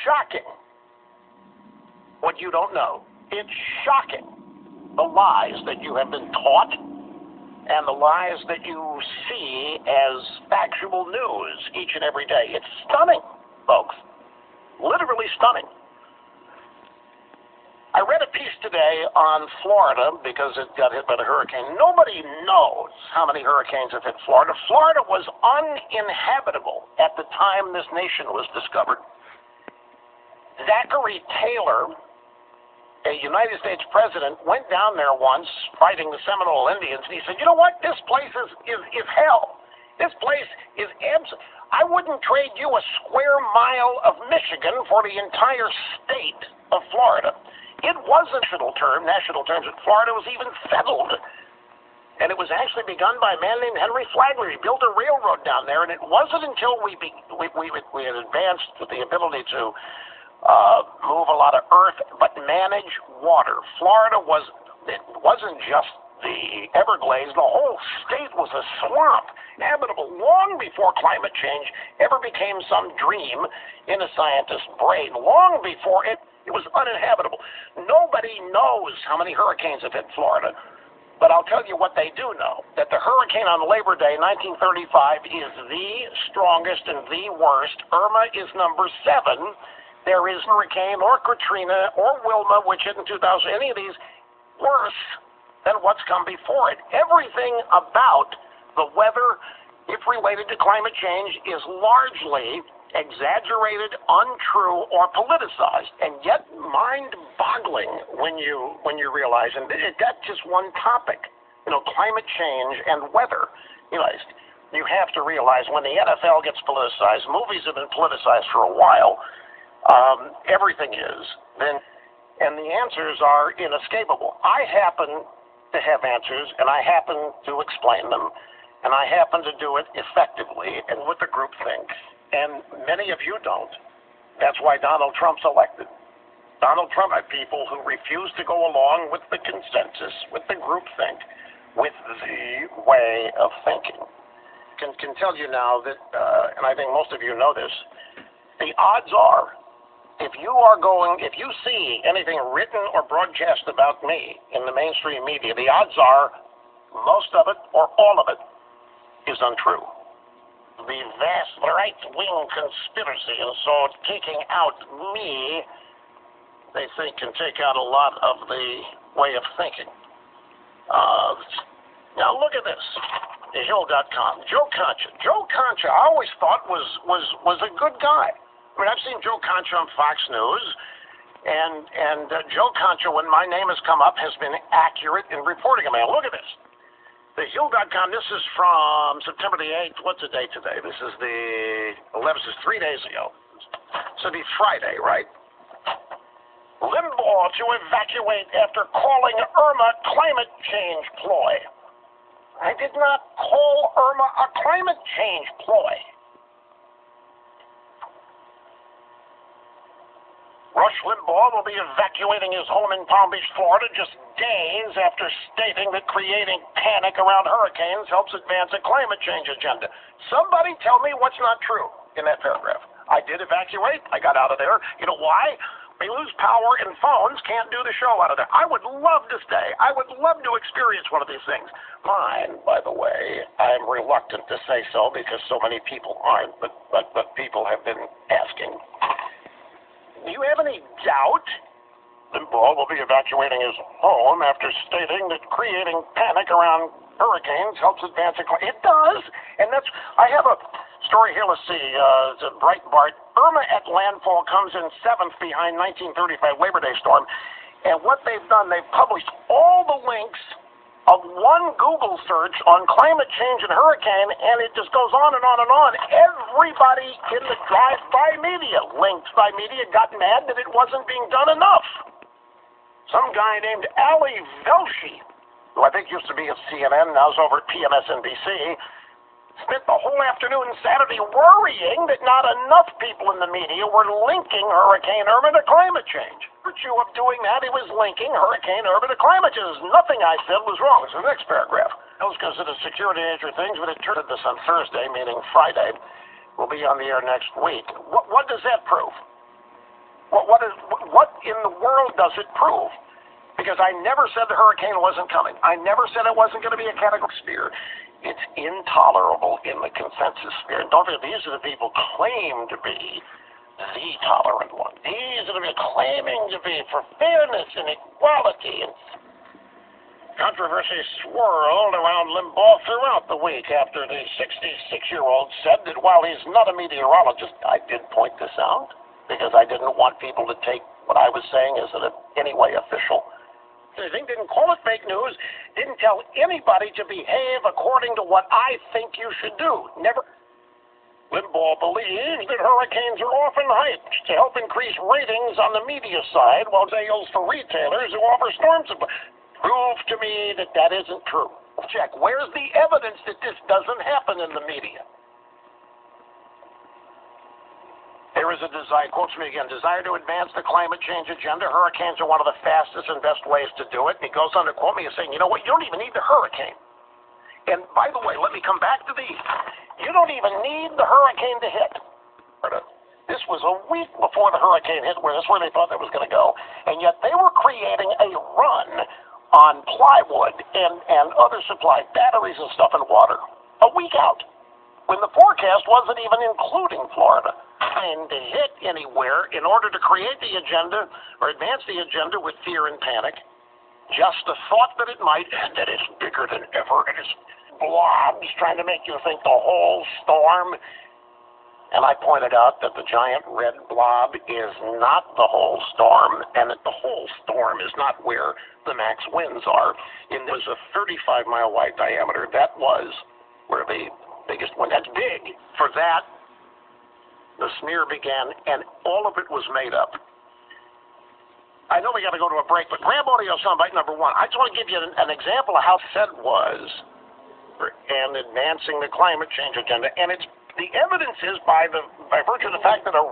shocking what you don't know. It's shocking the lies that you have been taught and the lies that you see as factual news each and every day. It's stunning, folks. Literally stunning. I read a piece today on Florida because it got hit by the hurricane. Nobody knows how many hurricanes have hit Florida. Florida was uninhabitable at the time this nation was discovered. Zachary Taylor, a United States president, went down there once fighting the Seminole Indians, and he said, you know what? This place is hell. This place is I wouldn't trade you a square mile of Michigan for the entire state of Florida. It was a national terms that Florida was even settled. And it was actually begun by a man named Henry Flagler. He built a railroad down there, and it wasn't until we had advanced with the ability to move a lot of earth, but manage water. Florida wasn't just the Everglades. The whole state was a swamp, habitable long before climate change ever became some dream in a scientist's brain. Long before it was uninhabitable. Nobody knows how many hurricanes have hit Florida. But I'll tell you what they do know, that the hurricane on Labor Day 1935 is the strongest and the worst. Irma is number 7. There is hurricane or Katrina or Wilma, which hit in 2000, any of these, worse than what's come before it. Everything about the weather, if related to climate change, is largely exaggerated, untrue, or politicized, and yet mind-boggling when you realize, and that's just one topic, climate change and weather. You have to realize when the NFL gets politicized, movies have been politicized for a while, everything is, and the answers are inescapable. I happen to have answers, and I happen to explain them, and I happen to do it effectively and with the groupthink. And many of you don't. That's why Donald Trump's elected. Donald Trump had people who refuse to go along with the consensus, with the groupthink, with the way of thinking. Can tell you now that, and I think most of you know this, the odds are, if you see anything written or broadcast about me in the mainstream media, the odds are most of it or all of it is untrue. The vast right-wing conspiracy, and so taking out me, they think can take out a lot of the way of thinking. Now look at this, thehill.com. Joe Concha, I always thought was a good guy. I mean, I've seen Joe Concha on Fox News, and Joe Concha, when my name has come up, has been accurate in reporting. I mean, look at this. TheHill.com, this is from September the 8th. What's the date today? This is the 11th. This is 3 days ago. So it'd be Friday, right? Limbaugh to evacuate after calling Irma climate change ploy. I did not call Irma a climate change ploy. Rush Limbaugh will be evacuating his home in Palm Beach, Florida, just days after stating that creating panic around hurricanes helps advance a climate change agenda. Somebody tell me what's not true in that paragraph. I did evacuate. I got out of there. You know why? We lose power and phones can't do the show out of there. I would love to stay. I would love to experience one of these things. Mine, by the way, I'm reluctant to say so because so many people aren't, but people have been asking. Do you have any doubt Limbaugh will be evacuating his home after stating that creating panic around hurricanes helps advance a climate? It does, and I have a story here. Let's see. It's a Breitbart. Irma at landfall comes in 7th behind 1935 Labor Day storm, and what they've done, they've published all the links of one Google search on climate change and hurricane, and it just goes on and on and on. Everybody in the drive-by media, linked by media, got mad that it wasn't being done enough. Some guy named Ali Velshi, who I think used to be at CNN, now is over at PMSNBC, spent the whole afternoon Saturday worrying that not enough people in the media were linking Hurricane Irma to climate change. By virtue of doing that, he was linking Hurricane Irma to climate change. Nothing I said was wrong. It's the next paragraph. I was considered security nature things, but it turned this on Thursday, meaning Friday. We'll be on the air next week. What does that prove? What in the world does it prove? Because I never said the hurricane wasn't coming. I never said it wasn't going to be a category sphere. It's intolerable in the consensus sphere. And don't forget, these are the people claim to be the tolerant one. These are the people claiming to be for fairness and equality. And controversy swirled around Limbaugh throughout the week after the 66-year-old said that while he's not a meteorologist, I did point this out because I didn't want people to take what I was saying as in any way official. Didn't call it fake news, didn't tell anybody to behave according to what I think you should do. Never. Limbaugh believes that hurricanes are often hyped to help increase ratings on the media side, while sales for retailers who offer storm supply. Prove to me that that isn't true. Check. Where's the evidence that this doesn't happen in the media? There is a desire, quotes me again, desire to advance the climate change agenda. Hurricanes are one of the fastest and best ways to do it. And he goes on to quote me as saying, you know what, you don't even need the hurricane. And by the way, let me come back to these. You don't even need the hurricane to hit. This was a week before the hurricane hit, where that's where they thought it was going to go. And yet they were creating a run on plywood and other supply, batteries and stuff, and water a week out, when the forecast wasn't even including Florida. And to hit anywhere in order to create the agenda or advance the agenda with fear and panic. Just the thought that it might, and that it's bigger than ever, and it's blobs trying to make you think the whole storm. And I pointed out that the giant red blob is not the whole storm, and that the whole storm is not where the max winds are. And there's a 35-mile wide diameter. That was where the biggest wind. That's big. For that, the smear began, and all of it was made up. I know we got to go to a break, but grab audio soundbite number one. I just want to give you an example of how said was and advancing the climate change agenda, and it's the evidence is by virtue of the fact that a